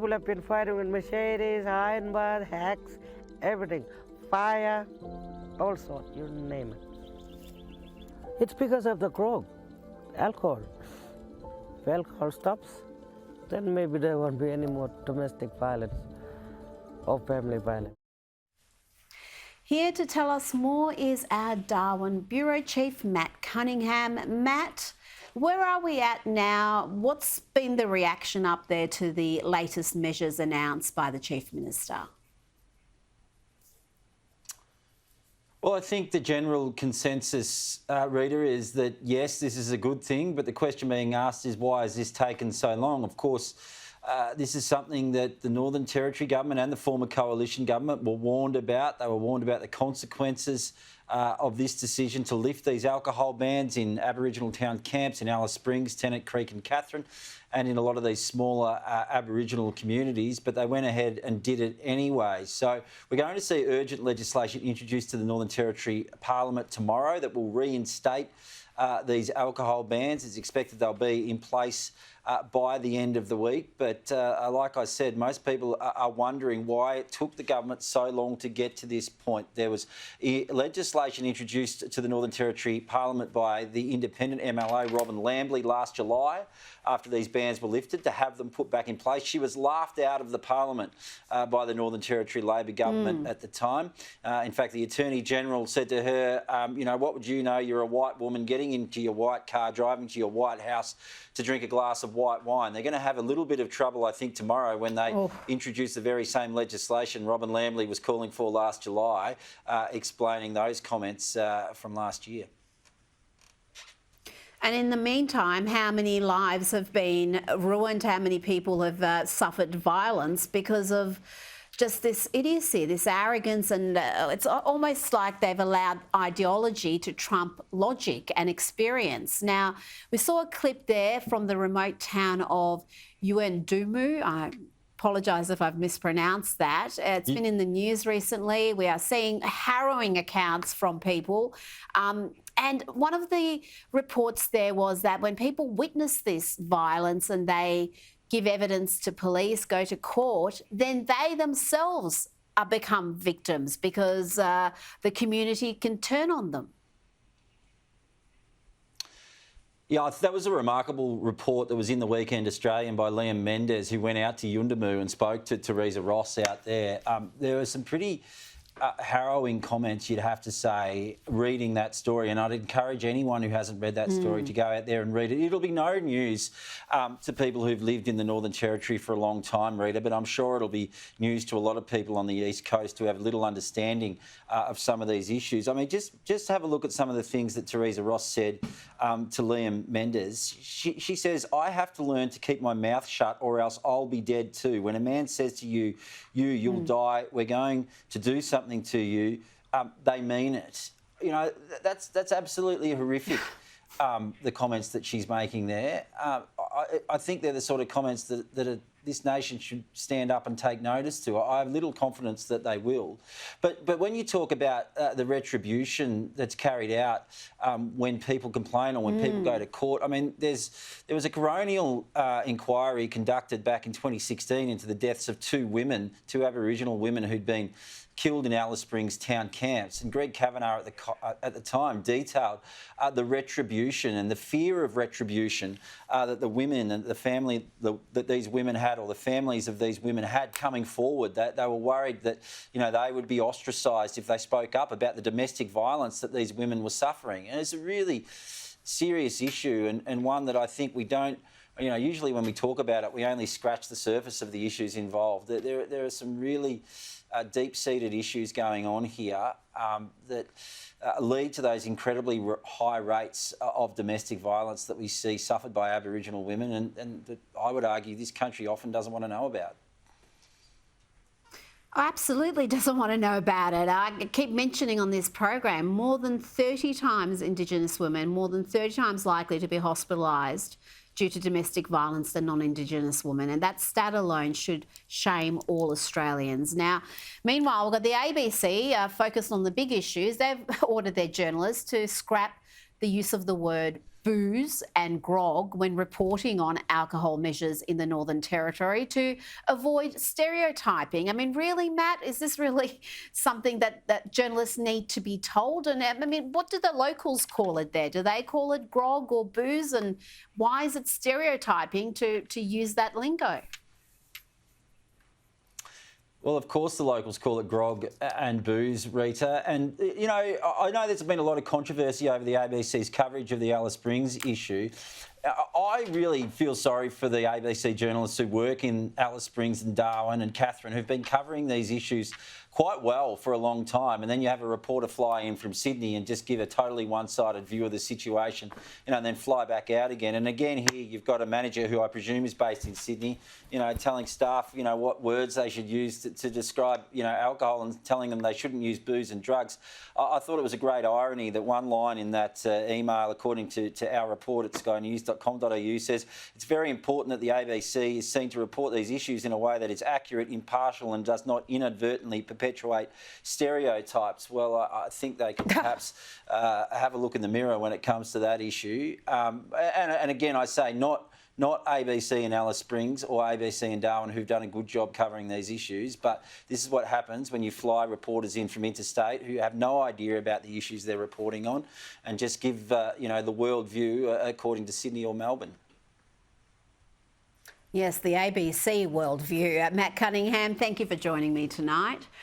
People have been fighting with machetes, iron bars, hacks, everything. Fire, all sorts, you name it. It's because of the grog, alcohol. If alcohol stops, then maybe there won't be any more domestic violence or family violence. Here to tell us more is our Darwin Bureau Chief, Matt Cunningham. Matt, where are we at now? What's been the reaction up there to the latest measures announced by the Chief Minister? Well, I think the general consensus, Rita, is that yes, this is a good thing, but the question being asked is why has this taken so long? Of course, this is something that the Northern Territory government and the former coalition government were warned about. They were warned about the consequences of this decision to lift these alcohol bans in Aboriginal town camps in Alice Springs, Tennant Creek and Katherine, and in a lot of these smaller Aboriginal communities, but they went ahead and did it anyway. So we're going to see urgent legislation introduced to the Northern Territory Parliament tomorrow that will reinstate these alcohol bans. It's expected they'll be in place by the end of the week. But like I said, most people are wondering why it took the government so long to get to this point. There was legislation introduced to the Northern Territory Parliament by the independent MLA Robin Lambley last July after these bans were lifted to have them put back in place. She was laughed out of the Parliament by the Northern Territory Labor government at the time. In fact, the Attorney General said to her, you know, what would you know? You're a white woman getting into your white car, driving to your white house to drink a glass of white wine. They're going to have a little bit of trouble, I think, tomorrow when they introduce the very same legislation Robin Lambley was calling for last July, explaining those comments from last year. And in the meantime, how many lives have been ruined? How many people have suffered violence because of just this idiocy, this arrogance, and it's almost like they've allowed ideology to trump logic and experience. Now, we saw a clip there from the remote town of Yuendumu. I apologise if I've mispronounced that. It's been in the news recently. We are seeing harrowing accounts from people. And one of the reports there was that when people witness this violence and they give evidence to police, go to court, then they themselves become victims because the community can turn on them. Yeah, that was a remarkable report that was in the Weekend Australian by Liam Mendes, who went out to Yuendumu and spoke to Teresa Ross out there. There were some pretty harrowing comments, you'd have to say, reading that story. And I'd encourage anyone who hasn't read that story to go out there and read it. It'll be no news to people who've lived in the Northern Territory for a long time, Rita, but I'm sure it'll be news to a lot of people on the East Coast who have little understanding of some of these issues. I mean, just have a look at some of the things that Teresa Ross said to Liam Mendes. She says, I have to learn to keep my mouth shut or else I'll be dead too. When a man says to you, you'll die, we're going to do something to you, they mean it. You know, that's absolutely horrific, the comments that she's making there. I think they're the sort of comments that this nation should stand up and take notice to. I have little confidence that they will. But when you talk about the retribution that's carried out when people complain or when people go to court, I mean, there was a coronial inquiry conducted back in 2016 into the deaths of two Aboriginal women who'd been killed in Alice Springs town camps. And Greg Cavanagh at the time detailed the retribution and the fear of retribution that the women and the family that these women had, or the families of these women had coming forward. They were worried that, you know, they would be ostracised if they spoke up about the domestic violence that these women were suffering. And it's a really serious issue and one that I think we don't, you know, usually when we talk about it, we only scratch the surface of the issues involved. There are some really deep-seated issues going on here that lead to those incredibly high rates of domestic violence that we see suffered by Aboriginal women and that I would argue this country often doesn't want to know about. Absolutely doesn't want to know about it. I keep mentioning on this program, more than 30 times Indigenous women, more than 30 times likely to be hospitalised due to domestic violence than non-Indigenous women. And that stat alone should shame all Australians. Now, meanwhile, we've got the ABC focused on the big issues. They've ordered their journalists to scrap the use of the word booze and grog when reporting on alcohol measures in the Northern Territory to avoid stereotyping. I mean, really, Matt, is this really something that journalists need to be told? And I mean, what do the locals call it there? Do they call it grog or booze? And why is it stereotyping to use that lingo? Well, of course, the locals call it grog and booze, Rita. And, you know, I know there's been a lot of controversy over the ABC's coverage of the Alice Springs issue. I really feel sorry for the ABC journalists who work in Alice Springs and Darwin and Catherine, who've been covering these issues quite well for a long time, and then you have a reporter fly in from Sydney and just give a totally one-sided view of the situation, you know, and then fly back out again. And again, here you've got a manager who I presume is based in Sydney, you know, telling staff, you know, what words they should use to describe, you know, alcohol, and telling them they shouldn't use booze and drugs. I thought it was a great irony that one line in that email, according to our report at skynews.com.au, says it's very important that the ABC is seen to report these issues in a way that is accurate, impartial, and does not inadvertently perpetuate stereotypes. Well, I think they can perhaps have a look in the mirror when it comes to that issue. And again, I say not ABC in Alice Springs or ABC in Darwin, who've done a good job covering these issues, but this is what happens when you fly reporters in from interstate who have no idea about the issues they're reporting on, and just give you know, the world view according to Sydney or Melbourne. Yes, the ABC worldview. Matt Cunningham, thank you for joining me tonight.